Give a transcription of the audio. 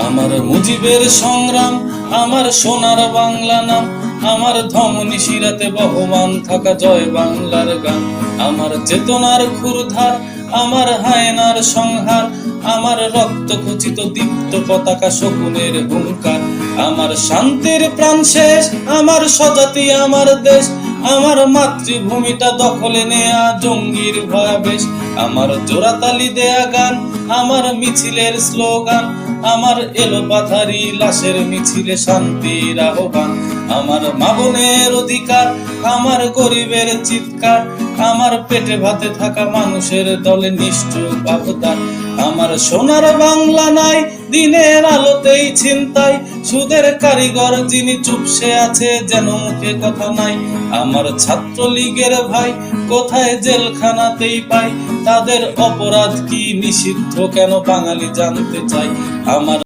আমার মুজিবের সংগ্রাম, আমার সোনার বাংলা নাম, আমার ধমনী শিরাতে বহমান থাকা জয় বাংলার গান। আমার চেতনার ক্ষুরধার, আমার হায়নার সংহার, আমার রক্ত খচিত দীপ্ত পতাকা শকুনের হুঙ্কার। আমার শান্তির প্রাণ শেষ, আমার স্বজাতি আমার দেশ, আমার মাতৃভূমিটা দখলে নেয়া জঙ্গির ভয়াবেশ। আমার জোড়াতালি দেয়া গান, আমার মিছিলের স্লোগান, আমার এলোপাথারি লাশের মিছিলে শান্তির আহ্বান। আমার মা বোনের অধিকার, আমার গরিবের চিৎকার, আমার পেটে ভাতে থাকা মানুষের দলে নিষ্ঠুর আবদার। আমার সোনার বাংলা নাই দিনের আলোতেই ছিনতাই, সুদের কারিগর যিনি চুপসে আছে যেন মুখে কথা নাই। আমার ছাত্রলীগের ভাই কোথায় জেলখানাতেই পাই, তাদের অপরাধ কি নিষিদ্ধ কেন বাঙালি জানতে চাই। আমার